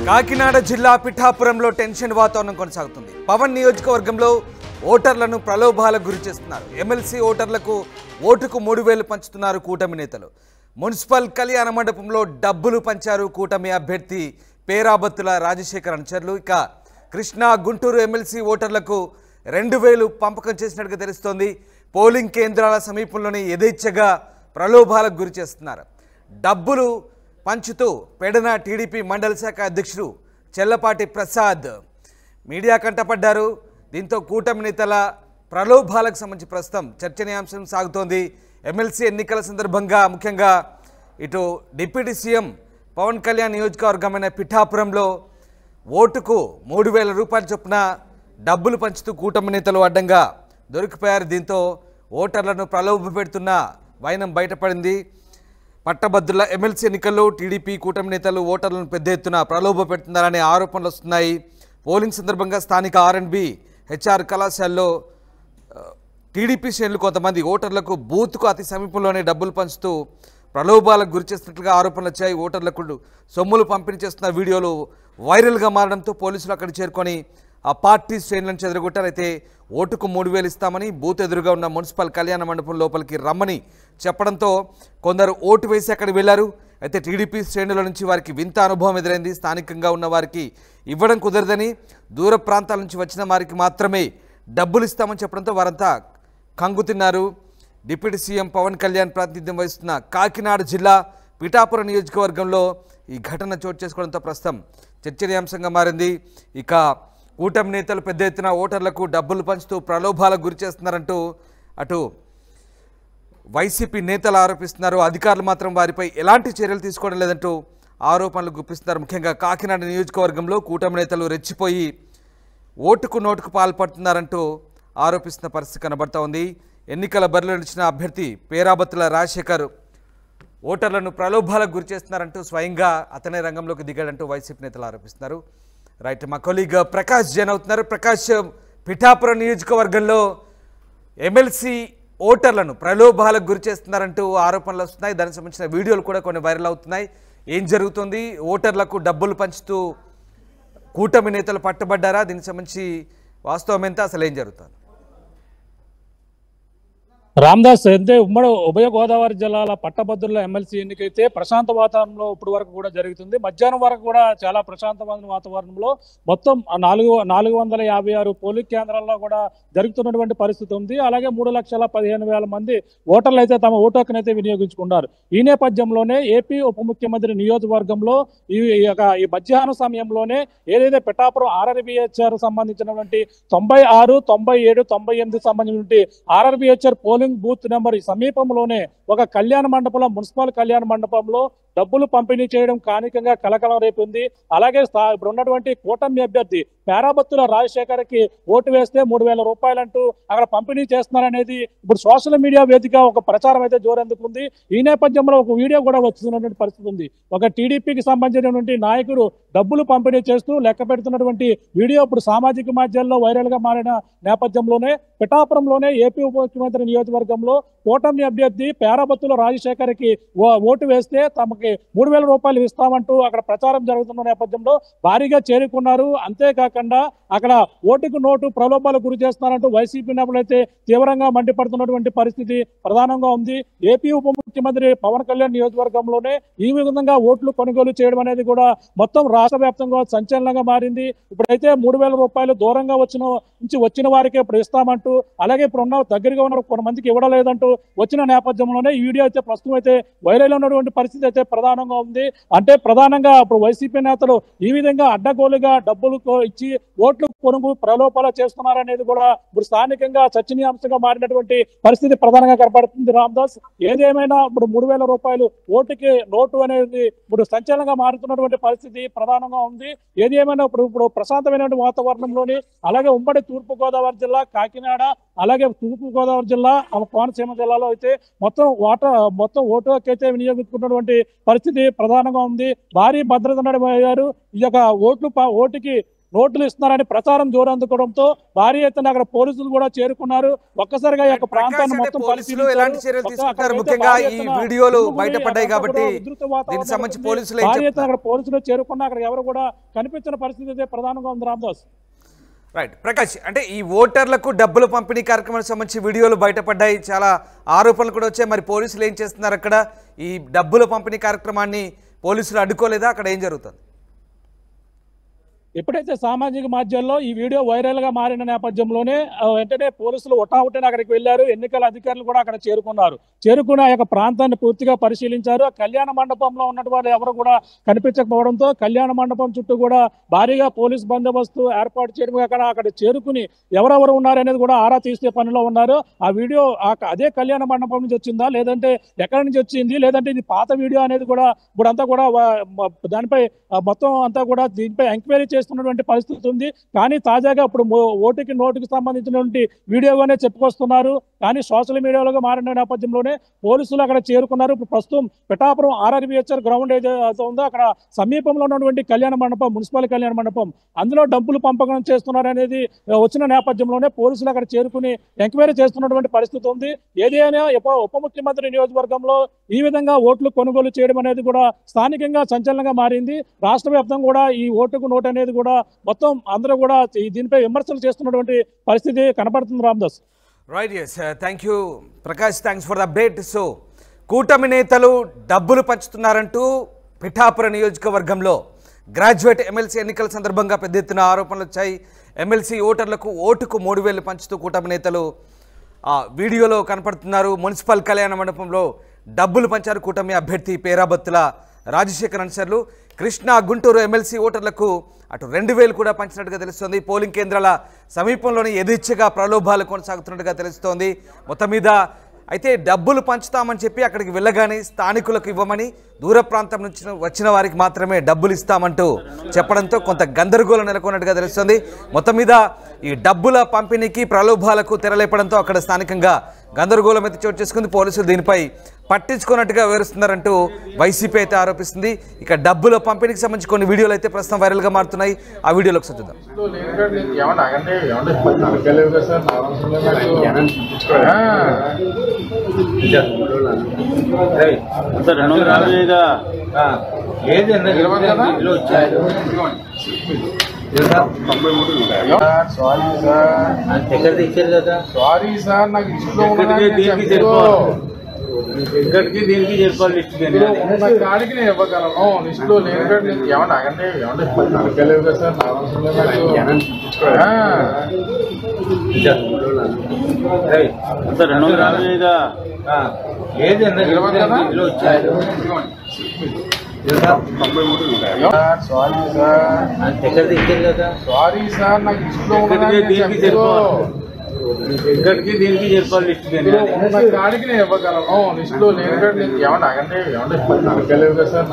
కాకినాడ జిల్లా పిఠాపురంలో టెన్షన్ వాతావరణం కొనసాగుతుంది. పవన్ నియోజకవర్గంలో ఓటర్లను ప్రలోభాలకు గురి చేస్తున్నారు. ఎమ్మెల్సీ ఓటర్లకు ఓటుకు 3000 పంచుతున్నారు కూటమి నేతలు. మున్సిపల్ కళ్యాణ మండపంలో డబ్బులు పంచారు కూటమి అభ్యర్థి పేరాబత్తుల రాజశేఖర్ అనుచరులు. ఇక కృష్ణా గుంటూరు ఎమ్మెల్సీ ఓటర్లకు 2000 పంపకం చేసినట్టుగా తెలుస్తోంది. పోలింగ్ కేంద్రాల సమీపంలోనే యథేచ్ఛగా ప్రలోభాలకు గురి చేస్తున్నారు. డబ్బులు పంచుతూ పెడన టీడీపీ మండల శాఖ అధ్యక్షుడు చెల్లపాటి ప్రసాద్ మీడియా కంటపడ్డారు. దీంతో కూటమి నేతల ప్రలోభాలకు సంబంధించి ప్రస్తుతం చర్చనీయాంశం సాగుతోంది. ఎమ్మెల్సీ ఎన్నికల సందర్భంగా ముఖ్యంగా ఇటు డిప్యూటీ సీఎం పవన్ కళ్యాణ్ నియోజకవర్గమైన పిఠాపురంలో ఓటుకు 3000 రూపాయల చొప్పున డబ్బులు పంచుతూ కూటమి నేతలు అడ్డంగా దొరికిపోయారు. దీంతో ఓటర్లను ప్రలోభ పెడుతున్న వైనం బయటపడింది. పట్టభద్రుల ఎమ్మెల్సీ ఎన్నికల్లో టీడీపీ కూటమి నేతలు ఓటర్లను పెద్ద ఎత్తున ప్రలోభ పెడుతున్నారనే ఆరోపణలు వస్తున్నాయి. పోలింగ్ సందర్భంగా స్థానిక ఆర్ఎండ్బి హెచ్ఆర్ కళాశాలలో టీడీపీ శ్రేణులు కొంతమంది ఓటర్లకు బూత్కు అతి సమీపంలోనే డబ్బులు పంచుతూ ప్రలోభాలకు గురి చేస్తున్నట్లుగా ఆరోపణలు వచ్చాయి. ఓటర్లకు సొమ్ములు పంపిణీ చేస్తున్న వీడియోలు వైరల్గా మారడంతో పోలీసులు అక్కడికి చేరుకొని ఆ పార్టీ శ్రేణులను చెదరగొట్టారు. అయితే ఓటుకు 3000 ఇస్తామని బూత్ ఎదురుగా ఉన్న మున్సిపల్ కళ్యాణ మండపం లోపలికి రమ్మని చెప్పడంతో కొందరు ఓటు వేసి అక్కడికి వెళ్లారు. అయితే టీడీపీ శ్రేణుల నుంచి వారికి వింత అనుభవం ఎదురైంది. స్థానికంగా ఉన్న వారికి ఇవ్వడం కుదరదని, దూర ప్రాంతాల నుంచి వచ్చిన వారికి మాత్రమే డబ్బులు ఇస్తామని చెప్పడంతో వారంతా కంగుతిన్నారు. డిప్యూటీ సీఎం పవన్ కళ్యాణ్ ప్రాతినిధ్యం వహిస్తున్న కాకినాడ జిల్లా పిఠాపురం నియోజకవర్గంలో ఈ ఘటన చోటు చేసుకోవడంతో ప్రస్తుతం చర్చనీయాంశంగా మారింది. ఇక కూటమి నేతలు పెద్ద ఎత్తున ఓటర్లకు డబ్బులు పంచుతూ ప్రలోభాలకు గురి చేస్తున్నారంటూ అటు వైసీపీ నేతలు ఆరోపిస్తున్నారు. అధికారులు మాత్రం వారిపై ఎలాంటి చర్యలు తీసుకోవడం లేదంటూ ఆరోపణలు గుప్పిస్తున్నారు. ముఖ్యంగా కాకినాడ నియోజకవర్గంలో కూటమి నేతలు రెచ్చిపోయి ఓటుకు నోటుకు పాల్పడుతున్నారంటూ ఆరోపిస్తున్న పరిస్థితి కనబడతా ఉంది. ఎన్నికల బరిలో నిలిచిన అభ్యర్థి పేరాబత్తుల రాజశేఖర్ ఓటర్లను ప్రలోభాలకు గురి చేస్తున్నారంటూ స్వయంగా అతనే రంగంలోకి దిగాడంటూ వైసీపీ నేతలు ఆరోపిస్తున్నారు. రైట్, మా కొలీగ్ ప్రకాష్ జైన్ అవుతున్నారు. ప్రకాష్, పిఠాపురం నియోజకవర్గంలో ఎమ్మెల్సీ ఓటర్లను ప్రలోభాలకు గురి చేస్తున్నారంటూ ఆరోపణలు వస్తున్నాయి. దానికి సంబంధించిన వీడియోలు కూడా కొన్ని వైరల్ అవుతున్నాయి. ఏం జరుగుతుంది? ఓటర్లకు డబ్బులు పంచుతూ కూటమి నేతలు పట్టుబడ్డారా? దీనికి సంబంధించి వాస్తవం ఎంత, అసలు ఏం జరుగుతుంది? రామదాస్, అయితే ఉభయ గోదావరి జిల్లాల పట్టభద్రుల ఎమ్మెల్సీ ఎన్నికైతే ప్రశాంత వాతావరణంలో ఇప్పటి వరకు కూడా జరుగుతుంది. మధ్యాహ్నం వరకు కూడా చాలా ప్రశాంతమైన వాతావరణంలో మొత్తం 456 పోలింగ్ కేంద్రాల్లో కూడా జరుగుతున్నటువంటి పరిస్థితి ఉంది. అలాగే 3,15,000 మంది ఓటర్లు అయితే తమ ఓటు హక్కునైతే వినియోగించుకున్నారు. ఈ నేపథ్యంలోనే ఏపీ ఉప ముఖ్యమంత్రి నియోజకవర్గంలో ఈ మధ్యాహ్న సమయంలోనే ఏదైతే పిఠాపురం ఆర్ఆర్బిహెచ్ఆర్ సంబంధించినటువంటి 96, 97, 98 సంబంధించినటువంటి ఆర్ఆర్బిహెచ్ఆర్ పోలింగ్ బూత్ నెంబర్ సమీపంలోనే ఒక కళ్యాణ మండపంలో, మున్సిపల్ కళ్యాణ మండపంలో డబ్బులు పంపిణీ చేయడం స్థానికంగా కలకలం రేపింది. అలాగే ఇప్పుడు ఉన్నటువంటి కూటమి అభ్యర్థి పేరాబత్తుల రాజశేఖర్కి ఓటు వేస్తే 3000 రూపాయలంటూ అక్కడ పంపిణీ చేస్తున్నారనేది ఇప్పుడు సోషల్ మీడియా వేదిక ఒక ప్రచారం అయితే జోరందుకుంది. ఈ నేపథ్యంలో ఒక వీడియో కూడా వస్తున్నటువంటి పరిస్థితి ఉంది. ఒక టీడీపీకి సంబంధించినటువంటి నాయకుడు డబ్బులు పంపిణీ చేస్తూ లెక్క పెడుతున్నటువంటి వీడియో ఇప్పుడు సామాజిక మాధ్యమాల్లో వైరల్ గా మారిన నేపథ్యంలోనే పిఠాపురంలోనే ఏపీ ఉప ముఖ్యమంత్రి నియోజకవర్గంలో కూటమి అభ్యర్థి పేరాబత్తుల రాజశేఖర్కి ఓటు వేస్తే తమకి 3000 రూపాయలు ఇస్తామంటూ అక్కడ ప్రచారం జరుగుతున్న నేపథ్యంలో భారీగా చేరుకున్నారు. అంతేకాకుండా అక్కడ ఓటుకు నోటు ప్రలోభాలకు గురి చేస్తున్నారంటూ వైసీపీ నేతలు అయితే తీవ్రంగా మండిపడుతున్నటువంటి పరిస్థితి ప్రధానంగా ఉంది. ఏపీ ఉప ముఖ్యమంత్రి పవన్ కళ్యాణ్ నియోజకవర్గంలోనే ఈ విధంగా ఓట్లు కొనుగోలు చేయడం అనేది కూడా మొత్తం రాష్ట్ర వ్యాప్తంగా సంచలనంగా మారింది. ఇప్పుడైతే 3000 రూపాయలు దూరంగా వచ్చిన వారికే ఇప్పుడు ఇస్తామంటూ, అలాగే ఇప్పుడు ఉన్న దగ్గరగా ఉన్న కొంతమందికి ఇవ్వడం లేదంటూ వచ్చిన నేపథ్యంలోనే ఈ వీడియో అయితే ప్రస్తుతం అయితే వైరల్ ఉన్నటువంటి పరిస్థితి అయితే ప్రధానంగా ఉంది. అంటే ప్రధానంగా ఇప్పుడు వైసీపీ నేతలు ఈ విధంగా అడ్డగోలుగా డబ్బులు ఇచ్చి ఓట్లు కొనుగోలు ప్రలోభాలు చేస్తున్నారనేది కూడా ఇప్పుడు స్థానికంగా చర్చనీయాంశంగా మారినటువంటి పరిస్థితి ప్రధానంగా కనపడుతుంది. రామదాస్, ఏదేమైనా ఇప్పుడు 3000 రూపాయలు ఓటుకి నోటు అనేది ఇప్పుడు సంచలనంగా మారుతున్నటువంటి పరిస్థితి ప్రధానంగా ఉంది. ఏది ఏమైనా ఇప్పుడు ప్రశాంతమైనటువంటి వాతావరణంలోని, అలాగే ఉమ్మడి తూర్పు గోదావరి జిల్లా కాకినాడ, అలాగే తూర్పు గోదావరి జిల్లా కోనసీమ జిల్లాలో అయితే మొత్తం ఓటు హక్కు అయితే వినియోగించుకున్నటువంటి పరిస్థితి ప్రధానంగా ఉంది. భారీ భద్రత నడిపారు. ఈ యొక్క ఓటుకి నోట్లు ఇస్తున్నారని ప్రచారం జోరందుకోవడంతో భారీ ఎత్తున అక్కడ పోలీసులు కూడా చేరుకున్నారు. ఒక్కసారిగా ఈ యొక్క ప్రాంతాన్ని మొత్తం పోలీసులు ఎలాంటి చర్యలు తీసుకుంటారు? ముఖ్యంగా ఈ వీడియోలు బయటపడ్డాయి కాబట్టి దీనికి సంబంధించి పోలీసులు భారీ ఎత్తున అక్కడ పోలీసులు చేరుకున్నా అక్కడ ఎవరు కూడా కనిపించిన పరిస్థితి అయితే ప్రధానంగా ఉంది రామదాస్. రైట్ ప్రకాష్, అంటే ఈ ఓటర్లకు డబ్బులు పంపిణీ కార్యక్రమానికి సంబంధించి వీడియోలు బయటపడ్డాయి, చాలా ఆరోపణలు కూడా వచ్చాయి. మరి పోలీసులు ఏం చేస్తున్నారు? అక్కడ ఈ డబ్బుల పంపిణీ కార్యక్రమాన్ని పోలీసులు అడ్డుకోలేదా? అక్కడ ఏం జరుగుతుంది? ఎప్పుడైతే సామాజిక మాధ్యమాల్లో ఈ వీడియో వైరల్ గా మారిన నేపథ్యంలోనే వెంటనే పోలీసులు ఒటావుటనే అక్కడికి వెళ్లారు. ఎన్నికల అధికారులు కూడా అక్కడ చేరుకున్నారు. చేరుకుని ఆ యొక్క ప్రాంతాన్ని పూర్తిగా పరిశీలించారు. కళ్యాణ మండపంలో ఉన్నటువంటి ఎవరు కూడా కనిపించకపోవడంతో కళ్యాణ మండపం చుట్టూ కూడా భారీగా పోలీస్ బందోబస్తు ఏర్పాటు చేయడం అక్కడ చేరుకుని ఎవరెవరు ఉన్నారనేది కూడా ఆరా తీసే పనిలో ఉన్నారు. ఆ వీడియో అదే కళ్యాణ మండపం నుంచి వచ్చిందా, లేదంటే ఎక్కడి నుంచి వచ్చింది, లేదంటే ఇది పాత వీడియో అనేది కూడా ఇప్పుడంతా కూడా దానిపై మొత్తం అంతా కూడా దీనిపై ఎంక్వైరీ చేస్తున్నటువంటి పరిస్థితి ఉంది. కానీ తాజాగా ఇప్పుడు ఓటుకి నోటుకి సంబంధించినటువంటి వీడియోగానే చెప్పుకొస్తున్నారు. కానీ సోషల్ మీడియాలో మారిన నేపథ్యంలోనే పోలీసులు అక్కడ చేరుకున్నారు. ఇప్పుడు ప్రస్తుతం పిఠాపురం RRVHR గ్రౌండ్ ఏదైతే ఉందో అక్కడ సమీపంలో ఉన్నటువంటి కళ్యాణ మండపం, మున్సిపల్ కళ్యాణ మండపం, అందులో డబ్బులు పంపకం చేస్తున్నారు అనేది వచ్చిన నేపథ్యంలోనే పోలీసులు అక్కడ చేరుకుని ఎంక్వైరీ చేస్తున్నటువంటి పరిస్థితి ఉంది. ఏదైనా ఉప ముఖ్యమంత్రి నియోజకవర్గంలో ఈ విధంగా ఓట్లు కొనుగోలు చేయడం అనేది కూడా స్థానికంగా సంచలనంగా మారింది. రాష్ట్ర వ్యాప్తంగా కూడా ఈ ఓటుకు నోటు అనేది కూడా మొత్తం అందరూ కూడా దీనిపై విమర్శలు చేస్తున్నటువంటి పరిస్థితి కనపడుతుంది Ramadas. Right, yes, thank you Prakash, thanks for the update. So కూటమి నేతలు డబ్బులు పంచుతున్నారంటూ పిఠాపురం నియోజకవర్గంలో గ్రాడ్యుయేట్ ఎమ్మెల్సీ ఎన్నికల సందర్భంగా పెద్ద ఎత్తున ఆరోపణలు వచ్చాయి. ఎమ్మెల్సీ ఓటర్లకు ఓటుకు 3,000 పంచుతూ కూటమి నేతలు వీడియోలో కనపడుతున్నారు. మున్సిపల్ కళ్యాణ మండపంలో డబ్బులు పంచారు కూటమి అభ్యర్థి పేరాబత్తుల రాజశేఖర్ అనుచరులు. కృష్ణా, గుంటూరు ఎమ్మెల్సీ ఓటర్లకు అటు 2,000 కూడా పంచినట్టుగా తెలుస్తోంది. పోలింగ్ కేంద్రాల సమీపంలోనే యథేచ్ఛగా ప్రలోభాలు కొనసాగుతున్నట్టుగా తెలుస్తోంది. మొత్తం మీద అయితే డబ్బులు పంచుతామని చెప్పి అక్కడికి వెళ్ళగానే స్థానికులకు ఇవ్వమని, దూర ప్రాంతం నుంచి వచ్చిన వారికి మాత్రమే డబ్బులు ఇస్తామంటూ చెప్పడంతో కొంత గందరగోళం నెలకొన్నట్టుగా తెలుస్తుంది. మొత్తం మీద ఈ డబ్బుల పంపిణీకి ప్రలోభాలకు తెరలేపడంతో అక్కడ స్థానికంగా గందరగోళం అయితే చోటు చేసుకుంది. పోలీసులు దీనిపై పట్టించుకున్నట్టుగా వివరిస్తున్నారంటూ వైసీపీ అయితే ఆరోపిస్తుంది. ఇక డబ్బుల పంపిణీకి సంబంధించి కొన్ని వీడియోలు అయితే ప్రస్తుతం వైరల్గా మారుతున్నాయి. ఆ వీడియోలోకి చూద్దాం. సారీ సార్, నాకు ఇక్కడికి దీనికి చెప్పాలి. లిస్ట్ కాడికి నేను ఇవ్వగలను. లిస్ట్ లో లేని ఏమన్నా అగండి నరకలేవు కదా సార్. సారీ సార్, నాకు లిస్ట్ లో ఇక్కడికి దీనికి చెప్పాలి. లిస్ట్ కాడికి నేను ఇవ్వగలను. లిస్ట్ లో లేని ఏమన్నా అగండి నరకలేవు కదా సార్.